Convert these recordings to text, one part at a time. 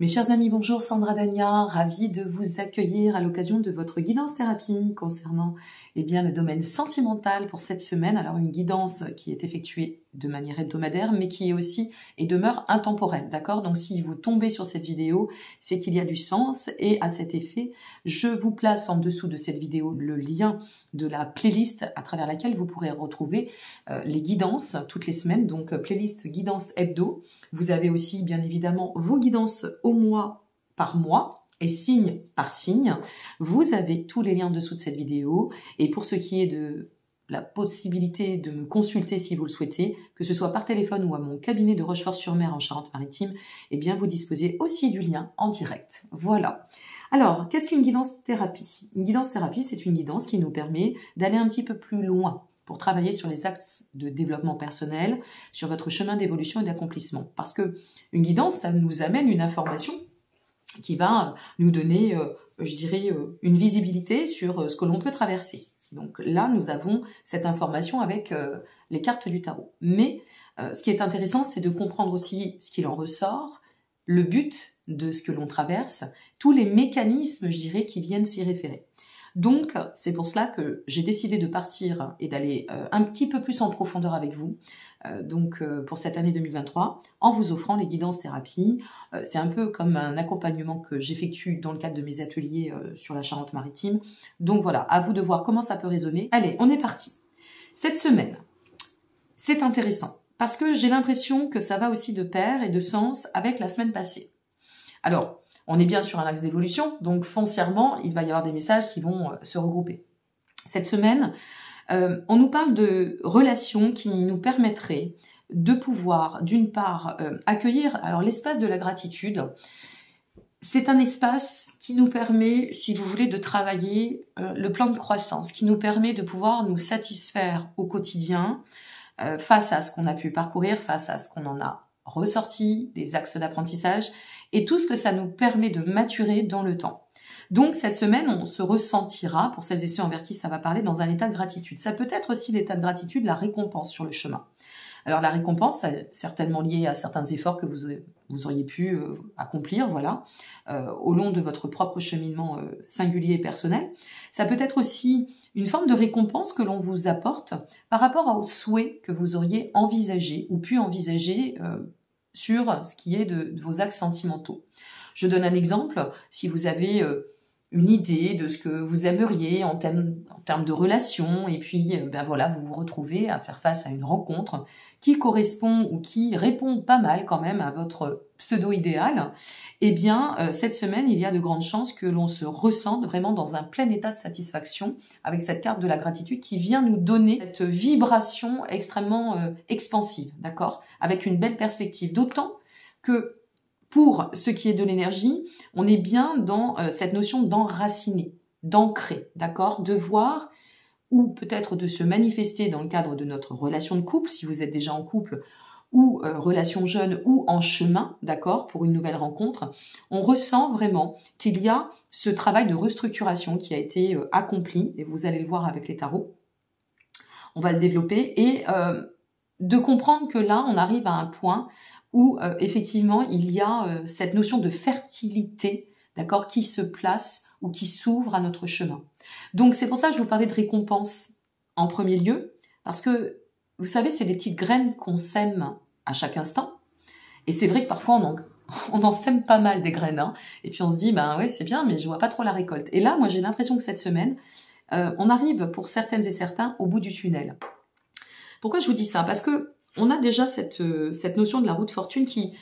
Mes chers amis, bonjour, Sandra Dania, ravie de vous accueillir à l'occasion de votre guidance thérapie concernant le domaine sentimental pour cette semaine. Alors une guidance qui est effectuée de manière hebdomadaire, mais qui est aussi et demeure intemporelle, d'accord? Donc si vous tombez sur cette vidéo, c'est qu'il y a du sens et à cet effet, je vous place en dessous de cette vidéo le lien de la playlist à travers laquelle vous pourrez retrouver les guidances toutes les semaines, donc playlist guidance hebdo. Vous avez aussi bien évidemment vos guidances au mois par mois et signe par signe. Vous avez tous les liens en dessous de cette vidéo et pour ce qui est de la possibilité de me consulter si vous le souhaitez, que ce soit par téléphone ou à mon cabinet de Rochefort-sur-Mer en Charente-Maritime, eh bien vous disposez aussi du lien en direct. Voilà. Alors, qu'est-ce qu'une guidance thérapie? Une guidance thérapie, c'est une guidance qui nous permet d'aller un petit peu plus loin pour travailler sur les axes de développement personnel, sur votre chemin d'évolution et d'accomplissement. Parce que une guidance, ça nous amène une information qui va nous donner, je dirais, une visibilité sur ce que l'on peut traverser. Donc là, nous avons cette information avec les cartes du tarot. Mais ce qui est intéressant, c'est de comprendre aussi ce qu'il en ressort, le but de ce que l'on traverse, tous les mécanismes, je dirais, qui viennent s'y référer. Donc, c'est pour cela que j'ai décidé de partir et d'aller un petit peu plus en profondeur avec vous, pour cette année 2023, en vous offrant les guidances thérapie. C'est un peu comme un accompagnement que j'effectue dans le cadre de mes ateliers sur la Charente-Maritime. Donc voilà, à vous de voir comment ça peut résonner. Allez, on est parti. Cette semaine, c'est intéressant, parce que j'ai l'impression que ça va aussi de pair et de sens avec la semaine passée. Alors, on est bien sur un axe d'évolution, donc foncièrement, il va y avoir des messages qui vont se regrouper. Cette semaine, on nous parle de relations qui nous permettraient de pouvoir, d'une part, accueillir l'espace de la gratitude. C'est un espace qui nous permet, si vous voulez, de travailler le plan de croissance, qui nous permet de pouvoir nous satisfaire au quotidien face à ce qu'on a pu parcourir, face à ce qu'on en a ressorti, les axes d'apprentissage, et tout ce que ça nous permet de maturer dans le temps. Donc cette semaine, on se ressentira, pour celles et ceux envers qui ça va parler, dans un état de gratitude. Ça peut être aussi l'état de gratitude, la récompense sur le chemin. Alors la récompense, c'est certainement lié à certains efforts que vous auriez pu accomplir, voilà, au long de votre propre cheminement singulier et personnel. Ça peut être aussi une forme de récompense que l'on vous apporte par rapport aux souhaits que vous auriez envisagés ou pu envisager sur ce qui est de vos axes sentimentaux. Je donne un exemple, si vous avez une idée de ce que vous aimeriez en termes de relations, et puis voilà, vous vous retrouvez à faire face à une rencontre qui correspond ou qui répond pas mal quand même à votre pseudo-idéal, eh bien cette semaine, il y a de grandes chances que l'on se ressente vraiment dans un plein état de satisfaction avec cette carte de la gratitude qui vient nous donner cette vibration extrêmement expansive, d'accord? Avec une belle perspective, d'autant que pour ce qui est de l'énergie, on est bien dans cette notion d'enraciner, d'ancrer, d'accord? De voir ou peut-être de se manifester dans le cadre de notre relation de couple, si vous êtes déjà en couple, ou relation jeune ou en chemin, d'accord, pour une nouvelle rencontre, on ressent vraiment qu'il y a ce travail de restructuration qui a été accompli, et vous allez le voir avec les tarots, on va le développer, et de comprendre que là, on arrive à un point où effectivement, il y a cette notion de fertilité, d'accord, qui se place ou qui s'ouvre à notre chemin. Donc c'est pour ça que je vous parlais de récompense en premier lieu, parce que vous savez, c'est des petites graines qu'on sème à chaque instant, et c'est vrai que parfois on en sème pas mal des graines, hein, et puis on se dit, ben ouais, c'est bien, mais je vois pas trop la récolte. Et là, moi j'ai l'impression que cette semaine, on arrive pour certaines et certains au bout du tunnel. Pourquoi je vous dis ça? Parce que on a déjà cette notion de la roue de fortune qui,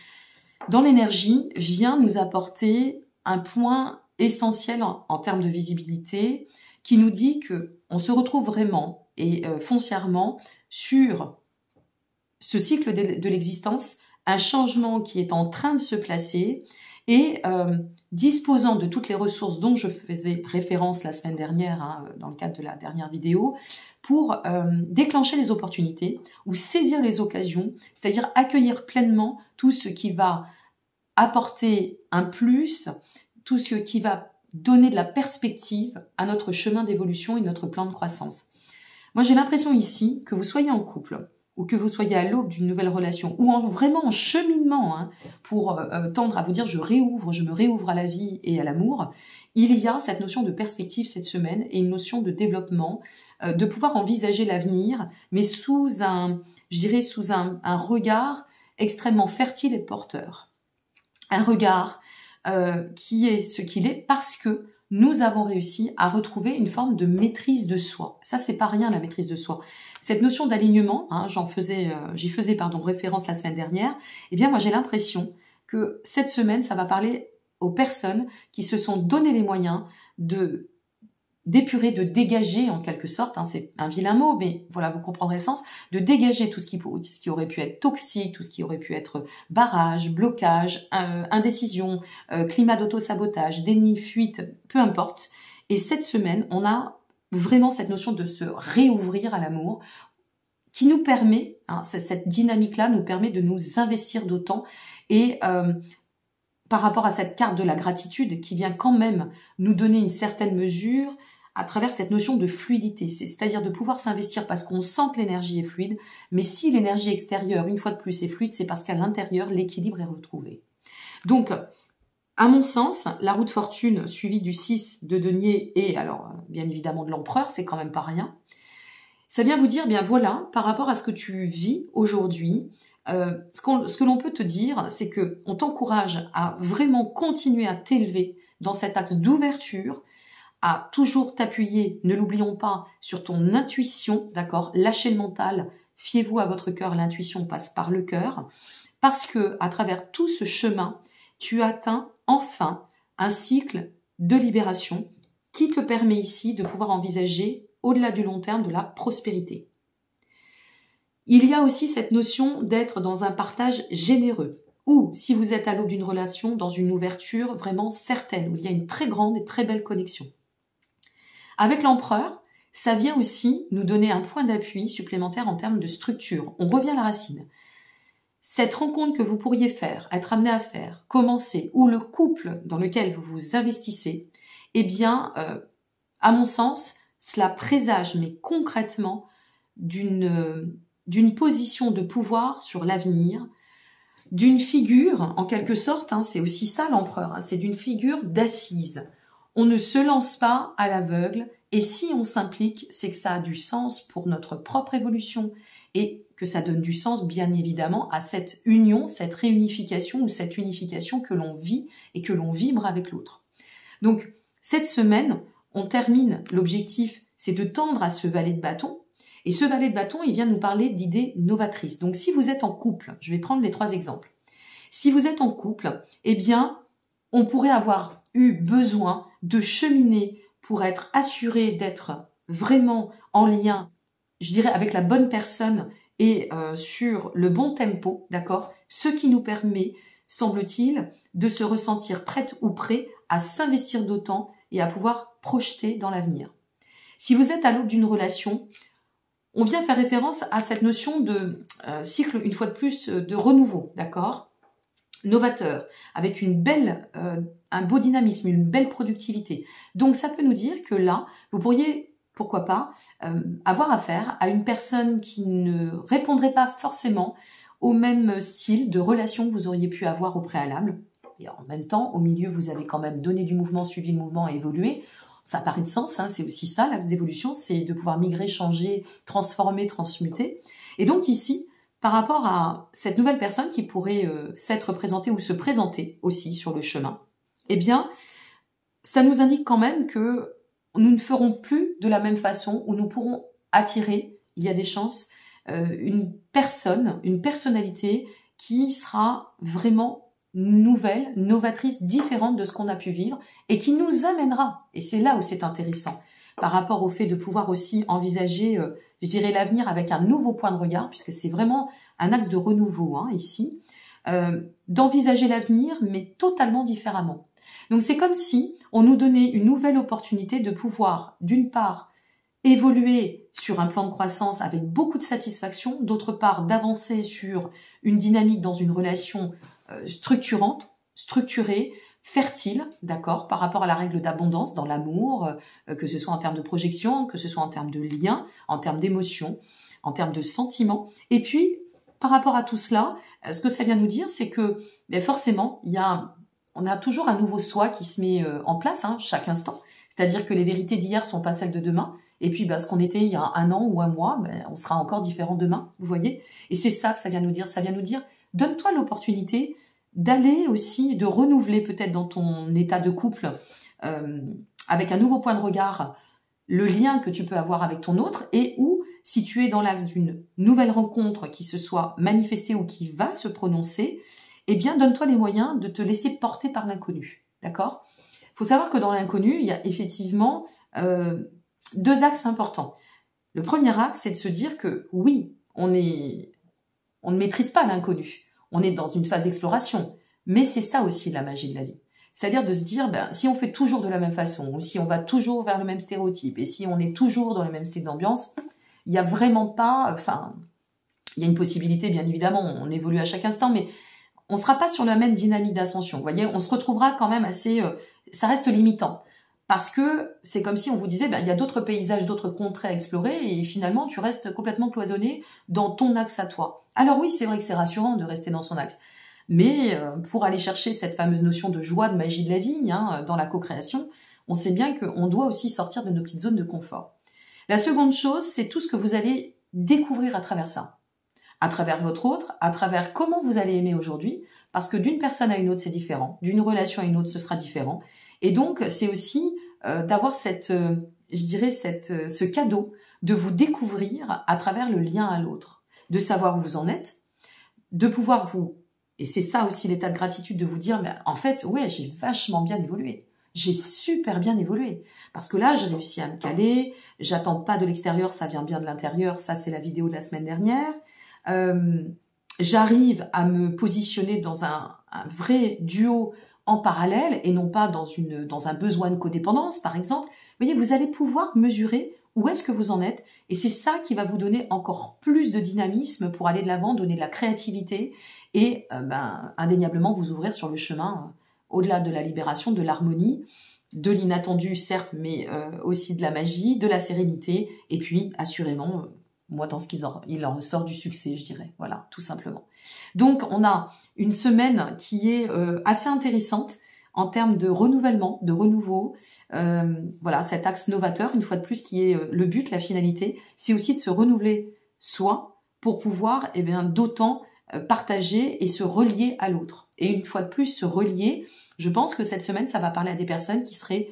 dans l'énergie, vient nous apporter un point essentiel en termes de visibilité, qui nous dit que on se retrouve vraiment et foncièrement sur ce cycle de l'existence, un changement qui est en train de se placer et disposant de toutes les ressources dont je faisais référence la semaine dernière, hein, dans le cadre de la dernière vidéo, pour déclencher les opportunités ou saisir les occasions, c'est-à-dire accueillir pleinement tout ce qui va apporter un plus, tout ce qui va donner de la perspective à notre chemin d'évolution et notre plan de croissance. Moi, j'ai l'impression ici que vous soyez en couple ou que vous soyez à l'aube d'une nouvelle relation, ou vraiment en cheminement, hein, pour tendre à vous dire je me réouvre à la vie et à l'amour, il y a cette notion de perspective cette semaine et une notion de développement, de pouvoir envisager l'avenir, mais sous un regard extrêmement fertile et porteur. Un regard qui est ce qu'il est parce que nous avons réussi à retrouver une forme de maîtrise de soi. Ça, c'est pas rien, la maîtrise de soi. Cette notion d'alignement, hein, j'y faisais référence la semaine dernière. Eh bien, moi, j'ai l'impression que cette semaine, ça va parler aux personnes qui se sont donné les moyens d'épurer, de dégager en quelque sorte, hein, c'est un vilain mot, mais voilà, vous comprendrez le sens, de dégager tout ce qui aurait pu être toxique, tout ce qui aurait pu être barrage, blocage, indécision, climat d'auto-sabotage, déni, fuite, peu importe. Et cette semaine, on a vraiment cette notion de se réouvrir à l'amour qui nous permet, hein, cette dynamique-là nous permet de nous investir d'autant et par rapport à cette carte de la gratitude qui vient quand même nous donner une certaine mesure à travers cette notion de fluidité, c'est-à-dire de pouvoir s'investir parce qu'on sent que l'énergie est fluide, mais si l'énergie extérieure, une fois de plus, est fluide, c'est parce qu'à l'intérieur, l'équilibre est retrouvé. Donc, à mon sens, la roue de fortune suivie du 6 de denier et alors bien évidemment de l'empereur, c'est quand même pas rien. Ça vient vous dire, bien voilà, par rapport à ce que tu vis aujourd'hui, ce que l'on peut te dire, c'est que on t'encourage à vraiment continuer à t'élever dans cet axe d'ouverture, à toujours t'appuyer, ne l'oublions pas, sur ton intuition, d'accord? Lâchez le mental, fiez-vous à votre cœur, l'intuition passe par le cœur, parce que à travers tout ce chemin, tu atteins enfin un cycle de libération qui te permet ici de pouvoir envisager, au-delà du long terme, de la prospérité. Il y a aussi cette notion d'être dans un partage généreux, ou si vous êtes à l'aube d'une relation, dans une ouverture vraiment certaine, où il y a une très grande et très belle connexion. Avec l'empereur, ça vient aussi nous donner un point d'appui supplémentaire en termes de structure. On revient à la racine. Cette rencontre que vous pourriez faire, être amené à faire, commencer, ou le couple dans lequel vous vous investissez, eh bien, à mon sens, cela présage, mais concrètement, d'une position de pouvoir sur l'avenir, d'une figure, en quelque sorte, hein, c'est aussi ça l'empereur, hein, c'est d'une figure d'assise. On ne se lance pas à l'aveugle, et si on s'implique, c'est que ça a du sens pour notre propre évolution, et que ça donne du sens, bien évidemment, à cette union, cette réunification, ou cette unification que l'on vit et que l'on vibre avec l'autre. Donc, cette semaine, on termine, l'objectif, c'est de tendre à ce valet de bâton, et ce valet de bâton, il vient nous parler d'idées novatrices. Donc, si vous êtes en couple, je vais prendre les 3 exemples. Si vous êtes en couple, eh bien, on pourrait avoir eu besoin de cheminer pour être assuré d'être vraiment en lien, je dirais, avec la bonne personne et sur le bon tempo, d'accord? Ce qui nous permet, semble-t-il, de se ressentir prête ou prêt à s'investir d'autant et à pouvoir projeter dans l'avenir. Si vous êtes à l'aube d'une relation, on vient faire référence à cette notion de cycle, une fois de plus, de renouveau, d'accord? Novateur, avec un beau dynamisme, une belle productivité. Donc ça peut nous dire que là, vous pourriez, pourquoi pas, avoir affaire à une personne qui ne répondrait pas forcément au même style de relation que vous auriez pu avoir au préalable. Et en même temps, au milieu, vous avez quand même donné du mouvement, suivi le mouvement et évolué. Ça paraît de sens, hein, c'est aussi ça, l'axe d'évolution, c'est de pouvoir migrer, changer, transformer, transmuter. Et donc ici, par rapport à cette nouvelle personne qui pourrait s'être présentée ou se présenter aussi sur le chemin, eh bien, ça nous indique quand même que nous ne ferons plus de la même façon, où nous pourrons attirer, il y a des chances, une personnalité qui sera vraiment nouvelle, novatrice, différente de ce qu'on a pu vivre et qui nous amènera, et c'est là où c'est intéressant, par rapport au fait de pouvoir aussi envisager, je dirais, l'avenir avec un nouveau point de regard, puisque c'est vraiment un axe de renouveau, hein, ici, d'envisager l'avenir, mais totalement différemment. Donc c'est comme si on nous donnait une nouvelle opportunité de pouvoir, d'une part, évoluer sur un plan de croissance avec beaucoup de satisfaction, d'autre part, d'avancer sur une dynamique dans une relation structurante, structurée, fertile, d'accord, par rapport à la règle d'abondance dans l'amour, que ce soit en termes de projection, que ce soit en termes de lien, en termes d'émotion, en termes de sentiments. Et puis, par rapport à tout cela, ce que ça vient nous dire, c'est que forcément, on a toujours un nouveau soi qui se met en place chaque instant. C'est-à-dire que les vérités d'hier sont pas celles de demain. Et puis, ce qu'on était il y a un an ou un mois, on sera encore différent demain, vous voyez. Et c'est ça que ça vient nous dire. Ça vient nous dire, donne-toi l'opportunité d'aller aussi, de renouveler peut-être dans ton état de couple, avec un nouveau point de regard, le lien que tu peux avoir avec ton autre, et où, si tu es dans l'axe d'une nouvelle rencontre qui se soit manifestée ou qui va se prononcer, eh bien, donne-toi les moyens de te laisser porter par l'inconnu. D'accord ? Il faut savoir que dans l'inconnu, il y a effectivement deux axes importants. Le premier axe, c'est de se dire que oui, on ne maîtrise pas l'inconnu. On est dans une phase d'exploration. Mais c'est ça aussi la magie de la vie. C'est-à-dire de se dire, si on fait toujours de la même façon, ou si on va toujours vers le même stéréotype, et si on est toujours dans le même style d'ambiance, il n'y a vraiment pas, il y a une possibilité, bien évidemment, on évolue à chaque instant, mais on ne sera pas sur la même dynamique d'ascension. Vous voyez, on se retrouvera quand même assez, ça reste limitant. Parce que c'est comme si on vous disait, il y a d'autres paysages, d'autres contrées à explorer, et finalement, tu restes complètement cloisonné dans ton axe à toi. Alors oui, c'est vrai que c'est rassurant de rester dans son axe. Mais pour aller chercher cette fameuse notion de joie, de magie de la vie, dans la co-création, on sait bien qu'on doit aussi sortir de nos petites zones de confort. La seconde chose, c'est tout ce que vous allez découvrir à travers ça. À travers votre autre, à travers comment vous allez aimer aujourd'hui, parce que d'une personne à une autre, c'est différent. D'une relation à une autre, ce sera différent. Et donc, c'est aussi d'avoir ce cadeau de vous découvrir à travers le lien à l'autre, de savoir où vous en êtes, de pouvoir et c'est ça aussi l'état de gratitude, de vous dire, en fait, ouais, j'ai vachement bien évolué. J'ai super bien évolué. Parce que là, j'ai réussi à me caler, j'attends pas de l'extérieur, ça vient bien de l'intérieur, ça c'est la vidéo de la semaine dernière. J'arrive à me positionner dans un vrai duo en parallèle et non pas dans un besoin de codépendance, par exemple. Vous voyez, vous allez pouvoir mesurer où est-ce que vous en êtes et c'est ça qui va vous donner encore plus de dynamisme pour aller de l'avant, donner de la créativité et indéniablement vous ouvrir sur le chemin au-delà de la libération, de l'harmonie, de l'inattendu certes, mais aussi de la magie, de la sérénité et puis assurément, moi dans ce il en ressort du succès, je dirais. Voilà, tout simplement. Donc on a une semaine qui est assez intéressante en termes de renouvellement, de renouveau. Voilà, cet axe novateur, une fois de plus, qui est le but, la finalité, c'est aussi de se renouveler soi pour pouvoir d'autant partager et se relier à l'autre. Et une fois de plus, se relier, je pense que cette semaine, ça va parler à des personnes qui seraient,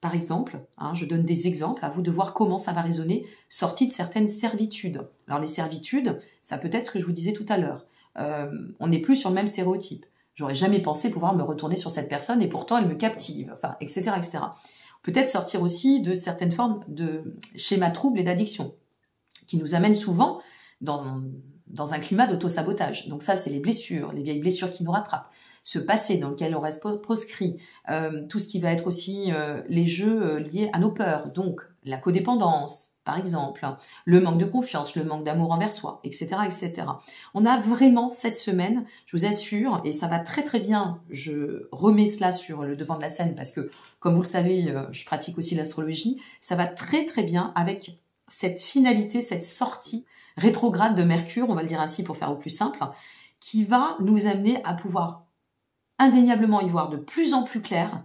par exemple, je donne des exemples, à vous de voir comment ça va résonner, sorties de certaines servitudes. Alors les servitudes, ça peut être ce que je vous disais tout à l'heure. On n'est plus sur le même stéréotype. J'aurais jamais pensé pouvoir me retourner sur cette personne et pourtant elle me captive, etc., etc. Peut-être sortir aussi de certaines formes de schémas troubles et d'addiction qui nous amènent souvent dans un climat d'auto-sabotage. Donc ça, c'est les blessures, les vieilles blessures qui nous rattrapent. Ce passé dans lequel on reste proscrit, tout ce qui va être aussi les jeux liés à nos peurs, donc la codépendance, par exemple, le manque de confiance, le manque d'amour envers soi, etc., etc. On a vraiment cette semaine, je vous assure, et ça va très très bien, je remets cela sur le devant de la scène parce que, comme vous le savez, je pratique aussi l'astrologie, ça va très très bien avec cette finalité, cette sortie rétrograde de Mercure, on va le dire ainsi pour faire au plus simple, qui va nous amener à pouvoir indéniablement y voir de plus en plus clair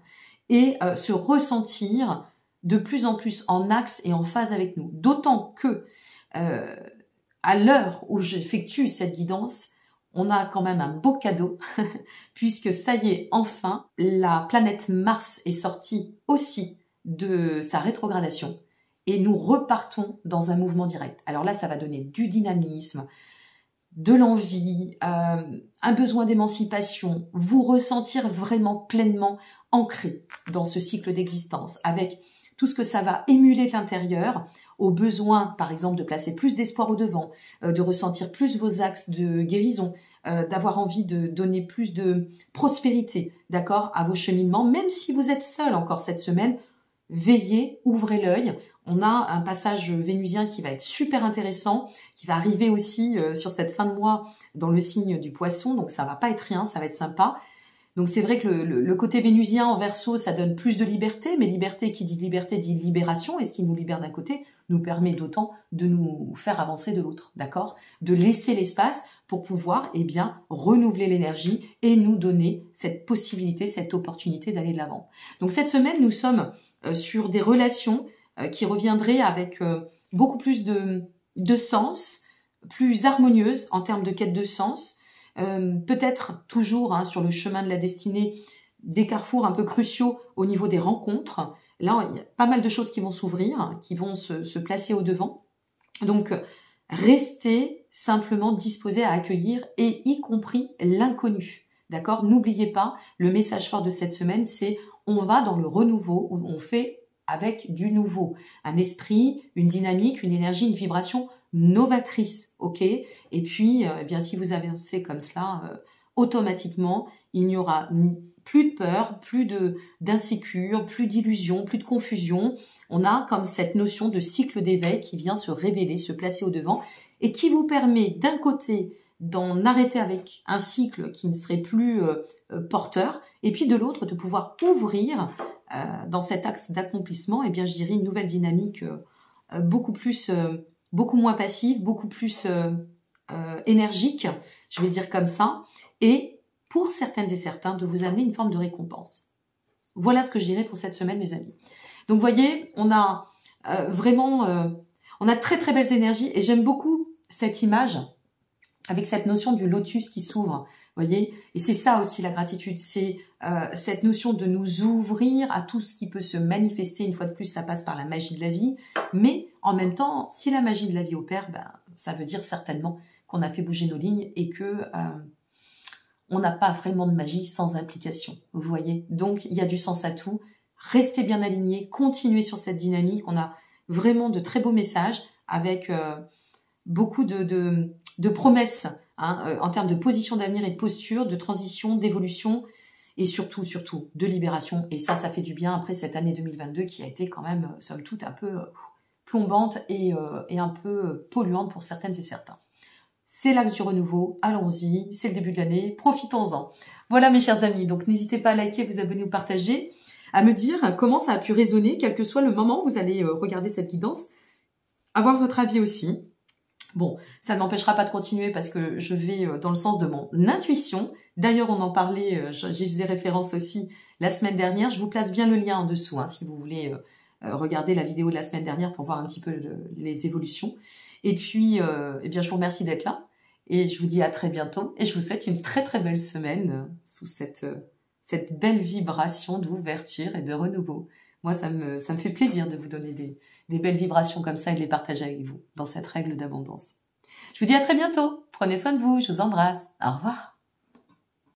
et se ressentir de plus en plus en axe et en phase avec nous. D'autant que à l'heure où j'effectue cette guidance, on a quand même un beau cadeau puisque ça y est, enfin, la planète Mars est sortie aussi de sa rétrogradation et nous repartons dans un mouvement direct. Alors là, ça va donner du dynamisme, de l'envie, un besoin d'émancipation, vous ressentir vraiment pleinement ancré dans ce cycle d'existence avec tout ce que ça va émuler de l'intérieur, au besoin, par exemple, de placer plus d'espoir au devant, de ressentir plus vos axes de guérison, d'avoir envie de donner plus de prospérité, d'accord, à vos cheminements, même si vous êtes seul encore cette semaine, veillez, ouvrez l'œil. On a un passage vénusien qui va être super intéressant, qui va arriver aussi sur cette fin de mois dans le signe du Poisson, donc ça va pas être rien, ça va être sympa. Donc c'est vrai que le côté vénusien en Verseau, ça donne plus de liberté, mais liberté qui dit liberté dit libération, et ce qui nous libère d'un côté nous permet d'autant de nous faire avancer de l'autre, d'accord? De laisser l'espace pour pouvoir, eh bien, renouveler l'énergie et nous donner cette possibilité, cette opportunité d'aller de l'avant. Donc cette semaine, nous sommes sur des relations qui reviendraient avec beaucoup plus de sens, plus harmonieuses en termes de quête de sens, peut-être toujours sur le chemin de la destinée, des carrefours un peu cruciaux au niveau des rencontres. Là, il y a pas mal de choses qui vont s'ouvrir, qui vont se placer au devant. Donc, restez simplement disposés à accueillir et y compris l'inconnu. D'accord? N'oubliez pas, le message fort de cette semaine, c'est on va dans le renouveau, où on fait avec du nouveau. Un esprit, une dynamique, une énergie, une vibration novatrice, ok? Et puis, eh bien, si vous avancez comme cela, automatiquement, il n'y aura plus de peur, plus d'insécure, plus d'illusion, plus de confusion. On a comme cette notion de cycle d'éveil qui vient se révéler, se placer au devant et qui vous permet d'un côté d'en arrêter avec un cycle qui ne serait plus porteur et puis de l'autre de pouvoir ouvrir dans cet axe d'accomplissement, eh bien, je dirais une nouvelle dynamique beaucoup moins passive, beaucoup plus énergique, je vais dire comme ça, et pour certaines et certains, de vous amener une forme de récompense. Voilà ce que je dirais pour cette semaine, mes amis. Donc, vous voyez, on a on a très très belles énergies et j'aime beaucoup cette image avec cette notion du lotus qui s'ouvre. Voyez, et c'est ça aussi la gratitude, c'est cette notion de nous ouvrir à tout ce qui peut se manifester. Une fois de plus, ça passe par la magie de la vie, mais en même temps, si la magie de la vie opère, ben, ça veut dire certainement qu'on a fait bouger nos lignes et que on n'a pas vraiment de magie sans implication. Vous voyez, donc il y a du sens à tout. Restez bien alignés, continuez sur cette dynamique. On a vraiment de très beaux messages avec beaucoup de promesses en termes de position d'avenir et de posture, de transition, d'évolution et surtout de libération. Et ça fait du bien après cette année 2022 qui a été quand même, somme toute, un peu plombante et un peu polluante pour certaines et certains. C'est l'axe du renouveau, allons-y, c'est le début de l'année, profitons-en. Voilà mes chers amis, donc n'hésitez pas à liker, vous abonner ou partager, à me dire comment ça a pu résonner, quel que soit le moment où vous allez regarder cette guidance, avoir votre avis aussi. Bon, ça ne m'empêchera pas de continuer parce que je vais dans le sens de mon intuition. D'ailleurs, on en parlait, j'y faisais référence aussi la semaine dernière. Je vous place bien le lien en dessous si vous voulez regarder la vidéo de la semaine dernière pour voir un petit peu les évolutions. Et puis, eh bien, je vous remercie d'être là et je vous dis à très bientôt et je vous souhaite une très très belle semaine sous cette belle vibration d'ouverture et de renouveau. Moi, ça me fait plaisir de vous donner des belles vibrations comme ça et de les partager avec vous dans cette règle d'abondance. Je vous dis à très bientôt. Prenez soin de vous. Je vous embrasse. Au revoir.